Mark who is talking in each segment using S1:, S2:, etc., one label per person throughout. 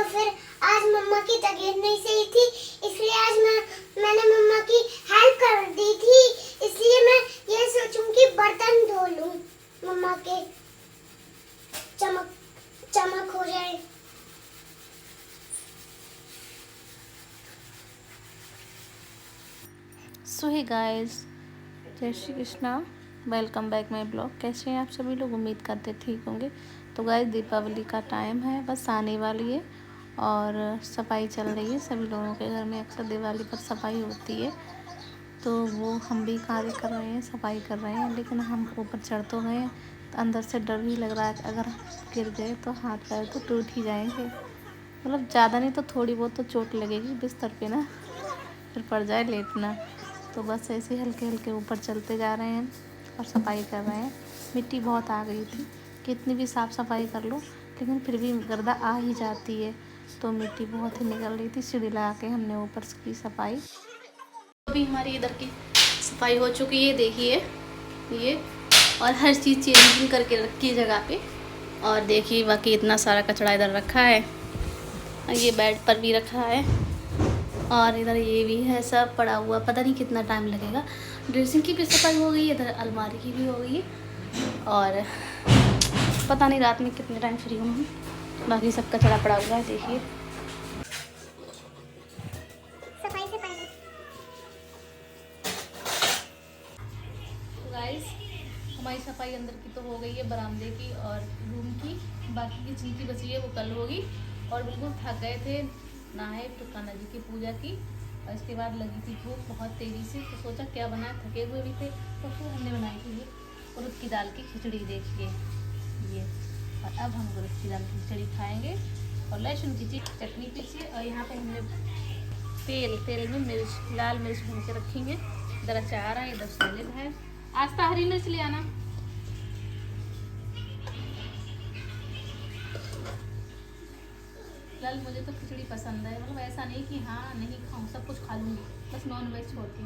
S1: तो फिर आज मम्मा की तबीयत नहीं सही थी, इसलिए आज मैंने मम्मा की हेल्प कर दी थी। इसलिए मैं ये सोचूं कि बर्तन धो लूं, मम्मा के चमक हो जाए।
S2: सो हे गाइस, जय Shri Krishna, welcome back my blog. कैसे हैं आप सभी लोग? उम्मीद करते ठीक होंगे। तो गाइस, दीपावली का टाइम है, बस आने वाली है और सफाई चल रही है। सभी लोगों के घर में अक्सर दिवाली पर सफाई होती है, तो वो हम भी कार्य कर रहे हैं, सफाई कर रहे हैं। लेकिन हम ऊपर चढ़ तो गए, तो अंदर से डर भी लग रहा है कि अगर गिर गए तो हाथ पैर तो टूट ही जाएंगे। मतलब ज़्यादा नहीं तो थोड़ी बहुत तो चोट लगेगी बिस्तर पे ना, फिर पड़ जाए लेटना। तो बस ऐसे हल्के हल्के ऊपर चलते जा रहे हैं और सफाई कर रहे हैं। मिट्टी बहुत आ गई थी, कितनी भी साफ़ सफाई कर लो लेकिन फिर भी गर्दा आ ही जाती है। तो मिट्टी बहुत ही निकल रही थी, सीढ़ी लगा के हमने ऊपर की सफाई। अभी हमारी इधर की सफाई हो चुकी है, देखिए ये, और हर चीज़ चेंजिंग करके रखी है जगह पे। और देखिए बाकी इतना सारा कचरा इधर रखा है, ये बेड पर भी रखा है और इधर ये भी है सब पड़ा हुआ। पता नहीं कितना टाइम लगेगा। ड्रेसिंग की भी सफाई हो गई है, इधर अलमारी की भी हो गई है और पता नहीं रात में कितने टाइम फ्री हूँ। बाकी सब कचरा पड़ा हुआ है, देखिए।
S1: सफाई से पहले
S2: गाइस, हमारी सफाई अंदर की तो हो गई है, बरामदे की और रूम की। बाकी किचन की बची है, वो कल होगी। और बिल्कुल थक गए थे, नहाए फिर कान्हा जी की पूजा की और इसके बाद लगी थी भूख बहुत तेज़ी से। तो सोचा क्या बनाए, थके हुए भी थे, तो फिर हमने बनाई थी ये उड़द की दाल की खिचड़ी, देखिए ये। और अब हम उड़द की दाल की खिचड़ी खाएंगे और लहसुन की चटनी पीछे। और यहाँ पे हमने तेल में मिर्च, लाल मिर्च भून के रखी है। इधर अचार है, इधर सैलेड है। आस्था हरी मिर्च ले आना। फिलहाल मुझे तो खिचड़ी पसंद है, मतलब ऐसा नहीं कि हाँ नहीं खाऊं, सब कुछ खा लूँगी, बस नॉन वेज छोड़ के।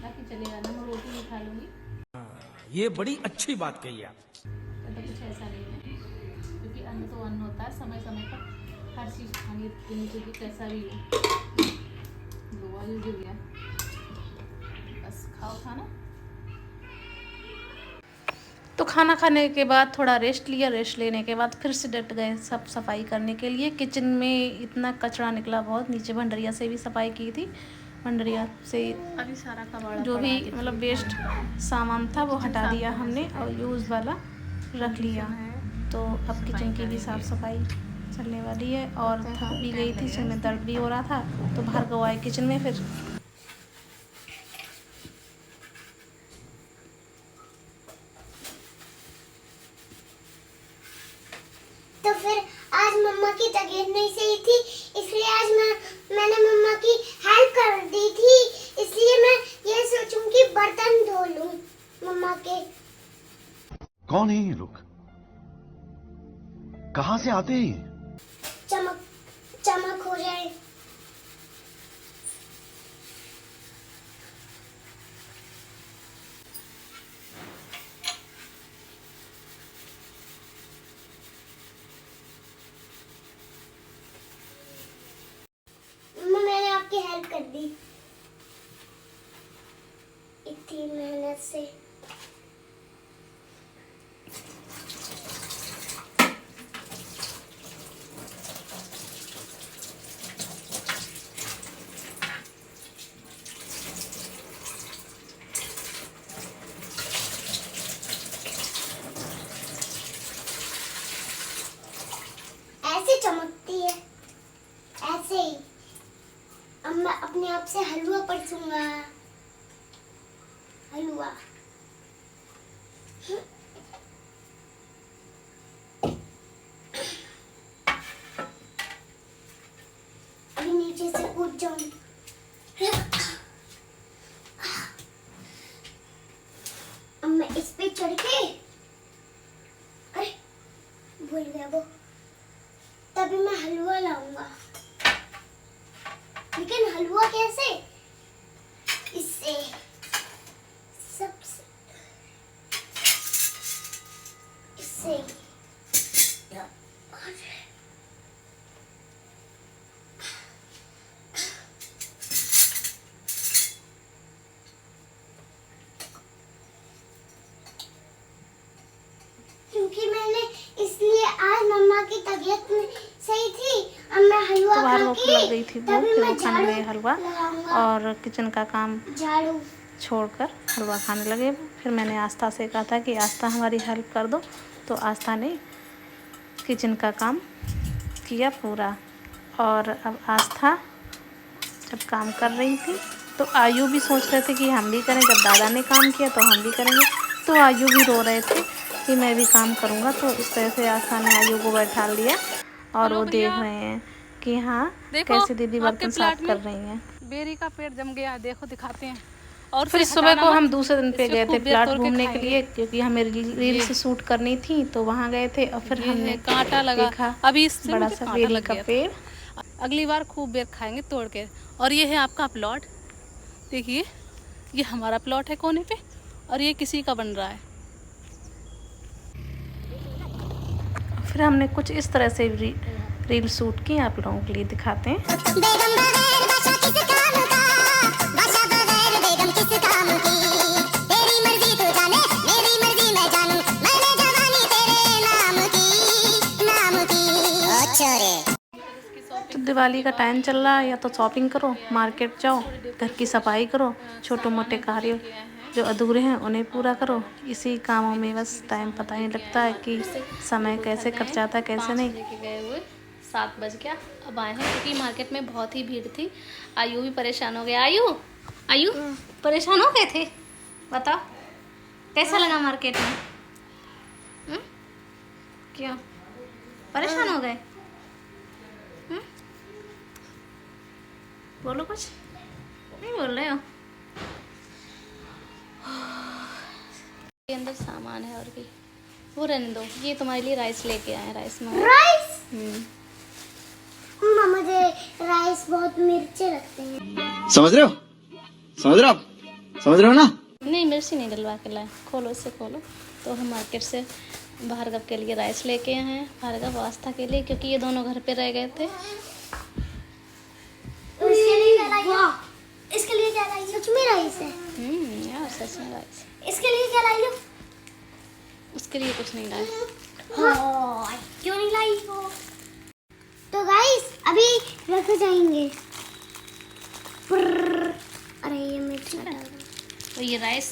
S2: बाकी चलेगा ना, मैं रोटी भी खा लूँगी।
S3: ये बड़ी अच्छी बात कही आप।
S2: तो कुछ ऐसा नहीं है, क्योंकि अन्न तो अन्न होता है, समय समय पर हर चीज़ खानी पीनी चाहिए, कैसा भी हो। गोवा गिर गया, बस खाओ खाना। तो खाना खाने के बाद थोड़ा रेस्ट लिया, रेस्ट लेने के बाद फिर से डट गए सब सफाई करने के लिए। किचन में इतना कचरा निकला बहुत, नीचे भंडरिया से भी सफाई की थी। भंडरिया से अभी सारा कबाड़ा जो भी मतलब वेस्ट सामान था वो हटा दिया हमने और यूज़ वाला रख लिया। तो अब किचन की भी साफ़ सफाई चलने वाली है। और थक भी गई थी, सिर में दर्द भी हो रहा था, तो भार्गव आए किचन में फिर।
S1: तो फिर आज मम्मा की तबीयत नहीं सही थी, इसलिए आज मैंने मम्मा की हेल्प कर दी थी। इसलिए मैं ये सोचूं कि बर्तन धो लूं, मम्मा के।
S4: कौन है ये लोग? कहां से आते हैं?
S1: चमक हो जाए। मम्मा, मैंने आपकी हेल्प कर दी इतनी मेहनत से। ऐसे चमकती है, ऐसे ही। अब मैं अपने आप से हलवा परसूंगा, हलवा। अभी नीचे से कूद जाऊं। अब मैं इस पे चढ़ के, अरे भूल गया वो, तभी मैं हलवा लाऊंगा। लेकिन हलवा कैसे? इससे सबसे इससे की तबीयत सही थी। अब मैं हलवा
S2: तो बाहर
S1: खा
S2: वो
S1: के
S2: लग गई थी वो,
S1: तभी
S2: फिर
S1: मैं
S2: वो खाने
S1: झाड़ू
S2: गए हलवा
S1: लगाऊंगा।
S2: और किचन का काम
S1: झाड़ू
S2: छोड़कर हलवा खाने लगे। फिर मैंने आस्था से कहा था कि आस्था हमारी हेल्प कर दो, तो आस्था ने किचन का काम किया पूरा। और अब आस्था जब काम कर रही थी तो आयु भी सोच रहे थे कि हम भी करें, जब दादा ने काम किया तो हम भी करेंगे। तो आयु भी रो रहे थे कि मैं भी काम करूँगा। तो इस तरह से आस्था ने आयु को बैठा लिया और वो देख रहे हैं कि हाँ कैसे दीदी बर्तन साफ कर रही हैं।
S5: बेरी का पेड़ जम गया, देखो दिखाते हैं। और
S2: फिर
S5: उसे
S2: सुबह
S5: हटाना
S2: को हम
S5: मत,
S2: दूसरे दिन पे
S5: इससे
S2: गए थे
S5: खूब बेर
S2: प्लाट
S5: तोड़ के
S2: घूमने के
S5: खाएंगे।
S2: लिए, क्योंकि हमें रील्स शूट करनी थी तो वहाँ गए थे। और फिर
S5: ये
S2: हमने
S5: है कांटा लगा,
S2: देखा
S5: अभी इससे
S2: बड़ा
S5: मुझे
S2: सा
S5: कांटा
S2: बेरी
S5: लग
S2: का
S5: गया।
S2: पेड़।
S5: अगली बार खूब बेर खाएंगे तोड़ के। और ये है आपका प्लॉट, देखिए ये हमारा प्लॉट है कोने पे, और ये किसी का बन रहा है।
S2: फिर हमने कुछ इस तरह से रील शूट की, आप लोगों के लिए दिखाते हैं। तो दिवाली का टाइम चल रहा है, या तो शॉपिंग करो, मार्केट जाओ, घर की सफाई करो, छोटे मोटे कार्य जो अधूरे हैं उन्हें पूरा करो। इसी कामों में बस टाइम पता नहीं लगता है कि समय कैसे कट जाता है कैसे नहीं।
S6: लेके गए हुए 7 बज गया, अब आए हैं क्योंकि मार्केट में बहुत ही भीड़ थी। आयु भी परेशान हो गया। आयु आयु परेशान हो गए थे, बताओ कैसा लगा मार्केट में? क्यों परेशान हो गए? बोलो, कुछ नहीं बोल रहे हो? के अंदर सामान है और भी, वो रहने दो। ये तुम्हारे लिए राइस लेके आए हैं, राइस में
S1: राइस। मम्मा मुझे राइस बहुत मिर्चे लगते हैं।
S7: समझ रहे हो? समझ रहे हो आप? समझ रहे हो ना?
S6: नहीं, मिर्ची नहीं डलवा के लाए। खोलो इसे, खोलो। तो हम मार्केट से भार्गव के लिए राइस लेके आए हैं, भार्गव आस्था के लिए, क्योंकि ये दोनों घर पे रह गए थे।
S1: इसके लिए क्या लाई हो? इसके लिए क्या लाई हो? सच में राइस है?
S6: यार सच में राइस।
S1: इसके लिए क्या लाई हो?
S6: उसके लिए कुछ नहीं लाए।
S1: हाँ, क्यों नहीं लाई हो? तो गाइस अभी रख जाएंगे। अरे ये मिर्च हटा दो।
S6: तो ये राइस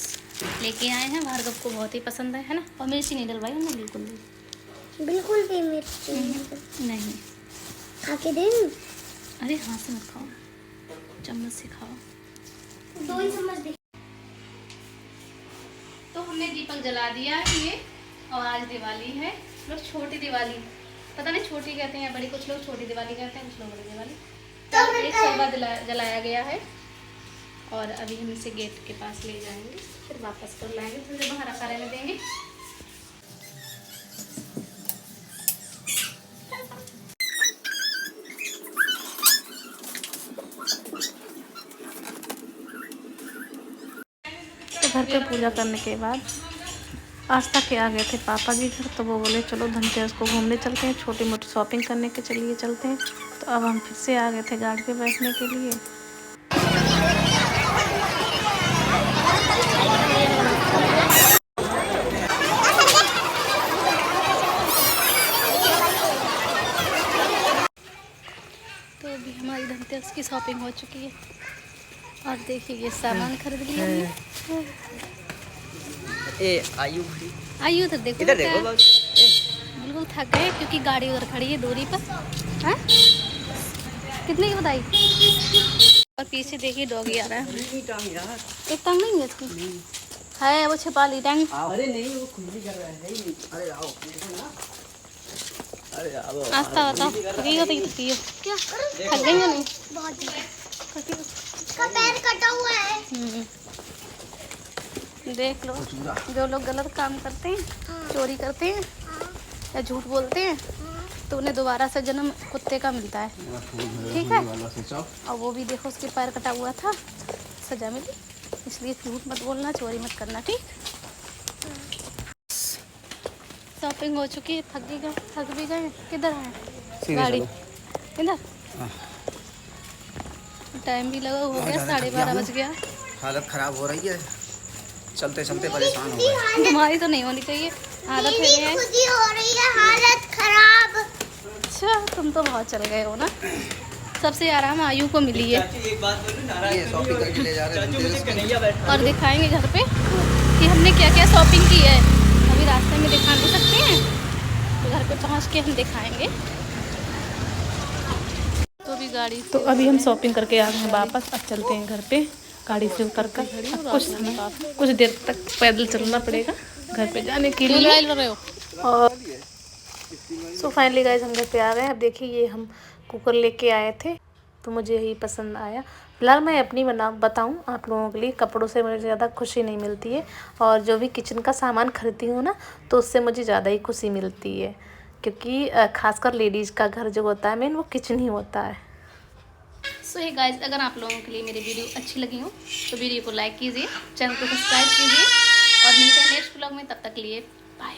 S6: लेके आए हैं, भार्गव को बहुत ही पसंद है ना। और मिर्ची नहीं डलवाई हमने बिल्कुल भी।
S1: बिल्कुल भी मिर्च
S6: नहीं।
S1: खा के दे।
S6: अरे हाथ से मत खाओ, चम्मच से खाओ।
S1: 2 चम्मच दे।
S6: तो हमने दीपक जला दिया है ये, और आज दिवाली है। लोग छोटी दिवाली, पता नहीं छोटी कहते हैं या बड़ी, कुछ लोग छोटी दिवाली कहते हैं, कुछ लोग बड़ी दिवाली। तो एक शरबा जलाया गया है, और अभी हम इसे गेट के पास ले जाएंगे, फिर वापस कर लाएंगे, थोड़ी बाहर रखा रहने देंगे।
S2: घर पे पूजा करने के बाद आस्था के आ गए थे पापा जी घर, तो वो बोले चलो धनतेरस को घूमने चलते हैं, छोटी मोटी शॉपिंग करने के चलिए चलते हैं। तो अब हम फिर से आ गए थे गाड़ी पे बैठने के लिए।
S6: तो अभी हमारी धनतेरस की शॉपिंग हो चुकी है, और देखिए ये सामान खरीद लिया हमने।
S7: आयु
S6: आइए उधर देखो,
S7: इधर देखो
S6: बिल्कुल थक गए क्योंकि गाड़ी उधर खड़ी है दूरी पर। हाँ कितने की बताई? और पीछे देखिए डॉगी आ रहा है। एक टांग नहीं है इसकी, है वो छिपा ली टांग।
S7: अरे नहीं, वो खुजली कर रहा है। अरे आओ, अरे आओ।
S6: आस्था बताओ, थकी हो? क्या थक गई हो? नहीं
S1: बहुत इसका पैर कटा हुआ है।
S6: देख लो, जो लोग गलत काम करते हैं, चोरी करते हैं या झूठ बोलते हैं, तो उन्हें दोबारा से जन्म कुत्ते का मिलता है, ठीक है? और वो भी देखो, उसके पैर कटा हुआ था, सजा मिली। इसलिए झूठ मत बोलना, चोरी मत करना, ठीक? शॉपिंग हो चुकी है, थक भी गए। किधर है गाड़ी? इधर। टाइम भी लगा, हो गया 12:30 बज गया।
S7: हालत खराब हो रही है, चलते चलते परेशान हो गए।
S6: तुम्हारी तो नहीं होनी चाहिए, आदत है।
S1: खुद ही हो रही है हालत खराब।
S6: अच्छा तुम तो बहुत चल गए हो ना। सबसे आराम आयु को मिली है।
S7: ये शॉपिंग करके ले जा रहे हैं।
S6: और दिखाएंगे घर पे कि हमने क्या क्या शॉपिंग की है। अभी रास्ते में दिखा नहीं सकते हैं, तो घर पे पहुंच के हम दिखाएंगे। तो अभी हम शॉपिंग करके आ गए हैं वापस। अब चलते हैं घर पे गाड़ी से उतर कर। कुछ देर तक पैदल चलना पड़ेगा घर पे जाने के लिए।
S2: और सो फाइनली गाइस हम घर पे आ गए हैं। अब देखिए ये हम कुकर लेके आए थे, तो मुझे यही पसंद आया। फिलहाल मैं अपनी बताऊं आप लोगों के लिए, कपड़ों से मुझे ज़्यादा खुशी नहीं मिलती है, और जो भी किचन का सामान खरीदती हूँ ना, तो उससे मुझे ज़्यादा ही खुशी मिलती है, क्योंकि खासकर लेडीज़ का घर जो होता है मेन, वो किचन ही होता है।
S6: सो हे गाइस, अगर आप लोगों के लिए मेरी वीडियो अच्छी लगी हो तो वीडियो को लाइक कीजिए, चैनल को सब्सक्राइब कीजिए, और मिलते हैं नेक्स्ट ब्लॉग में। तब तक के लिए बाय।